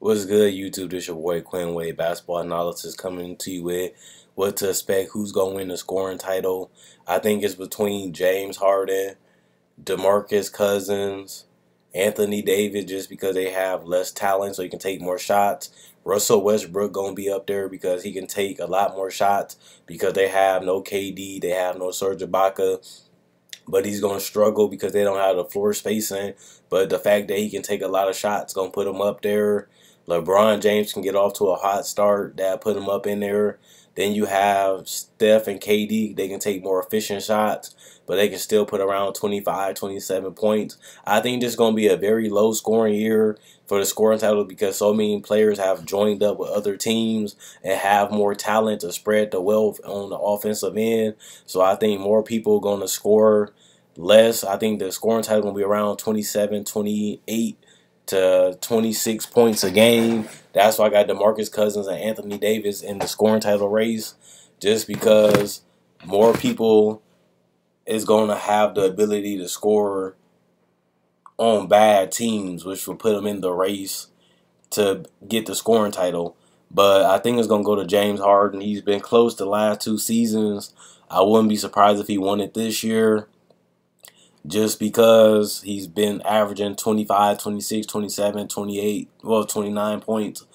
What's good, YouTube? This your boy Quinn Wade, basketball analysis coming to you with what to expect, who's going to win the scoring title. I think it's between James Harden, DeMarcus Cousins, Anthony Davis, just because they have less talent, so he can take more shots. Russell Westbrook going to be up there because he can take a lot more shots because they have no KD, they have no Serge Ibaka, but he's going to struggle because they don't have the floor spacing. But the fact that he can take a lot of shots going to put him up there. LeBron James can get off to a hot start. That put him up in there. Then you have Steph and KD. They can take more efficient shots, but they can still put around 25, 27 points. I think this is going to be a very low scoring year for the scoring title because so many players have joined up with other teams and have more talent to spread the wealth on the offensive end. So I think more people are going to score less. I think the scoring title is going to be around 27, 28 to 26 points a game. That's why I got DeMarcus Cousins and Anthony Davis in the scoring title race, just because more people is going to have the ability to score on bad teams, which will put them in the race to get the scoring title. But I think it's going to go to James Harden. He's been close the last 2 seasons. I wouldn't be surprised if he won it this year, just because he's been averaging 25, 26, 27, 28, 29 points.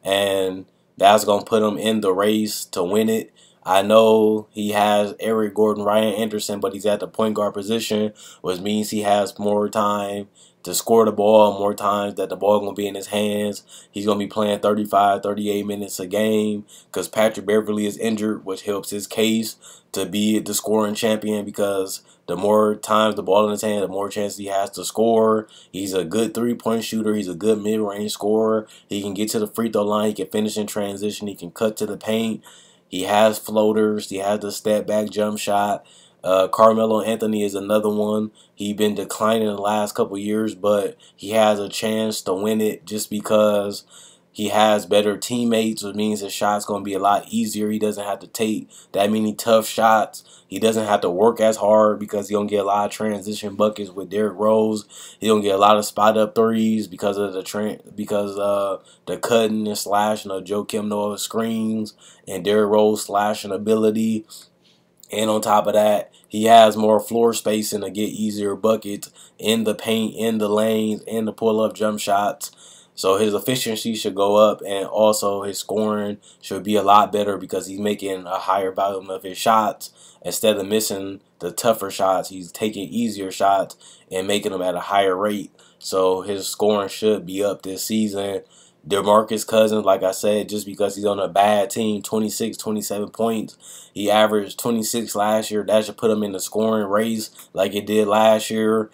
And that's going to put him in the race to win it. I know he has Eric Gordon, Ryan Anderson, but he's at the point guard position, which means he has more time to score the ball, more times that the ball going to be in his hands. He's going to be playing 35, 38 minutes a game because Patrick Beverly is injured, which helps his case to be the scoring champion because the more times the ball in his hand, the more chances he has to score. He's a good three-point shooter. He's a good mid-range scorer. He can get to the free throw line. He can finish in transition. He can cut to the paint. He has floaters. He has the step-back jump shot. Carmelo Anthony is another one. He's been declining the last couple years, but he has a chance to win it just because he has better teammates, which means his shot's going to be a lot easier. He doesn't have to take that many tough shots. He doesn't have to work as hard because he's going to get a lot of transition buckets with Derrick Rose. He's going to get a lot of spot-up threes because of the cutting and slashing of Joakim Noah screens and Derrick Rose slashing ability. And on top of that, he has more floor spacing to get easier buckets in the paint, in the lanes, and the pull-up jump shots. So his efficiency should go up, and also his scoring should be a lot better because he's making a higher volume of his shots. Instead of missing the tougher shots, he's taking easier shots and making them at a higher rate. So his scoring should be up this season. DeMarcus Cousins, like I said, just because he's on a bad team, 26, 27 points. He averaged 26 last year. That should put him in the scoring race like it did last year.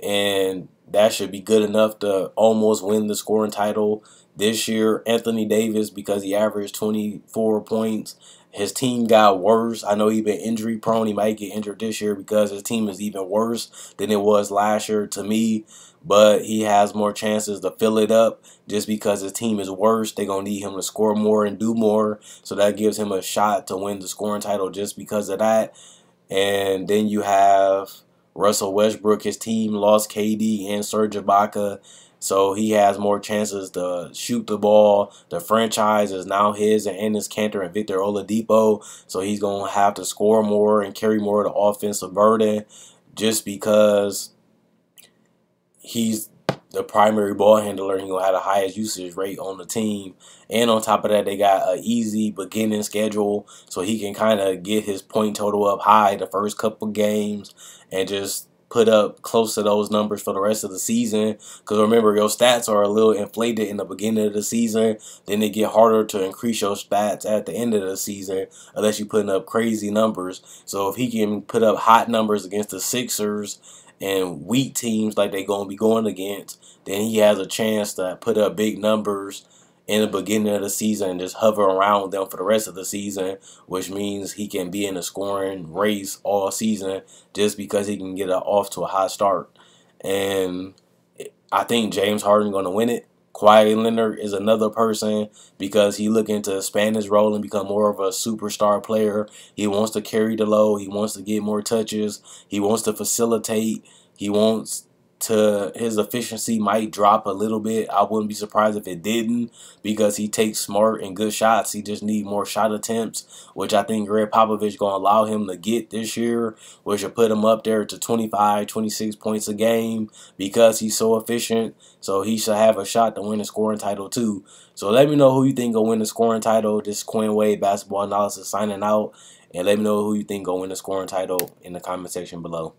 And that should be good enough to almost win the scoring title this year. Anthony Davis, because he averaged 24 points. His team got worse. I know he's been injury prone. He might get injured this year because his team is even worse than it was last year to me. But he has more chances to fill it up just because his team is worse. They're going to need him to score more and do more. So that gives him a shot to win the scoring title just because of that. And then you have Russell Westbrook. His team lost KD and Serge Ibaka, so he has more chances to shoot the ball. The franchise is now his and Enes Kanter and Victor Oladipo, so he's going to have to score more and carry more of the offensive burden just because he's the primary ball handler. He's going to have the highest usage rate on the team. And on top of that, they got an easy beginning schedule, so he can kind of get his point total up high the first couple games and just put up close to those numbers for the rest of the season. Because remember, your stats are a little inflated in the beginning of the season. Then they get harder to increase your stats at the end of the season unless you're putting up crazy numbers. So if he can put up hot numbers against the Sixers and weak teams like they're going to be going against, then he has a chance to put up big numbers in the beginning of the season and just hover around them for the rest of the season, which means he can be in the scoring race all season just because he can get off to a hot start. And I think James Harden going to win it. Kawhi Leonard is another person because he looking to expand his role and become more of a superstar player. He wants to carry the load. He wants to get more touches. He wants to facilitate. He wants to his efficiency might drop a little bit. I wouldn't be surprised if it didn't, because he takes smart and good shots. He just need more shot attempts, which I think Greg Popovich going to allow him to get this year, which will put him up there to 25, 26 points a game because he's so efficient. So he should have a shot to win the scoring title too. So let me know who you think will win the scoring title. This is Quinn Wade Basketball Analysis signing out. And let me know who you think will win the scoring title in the comment section below.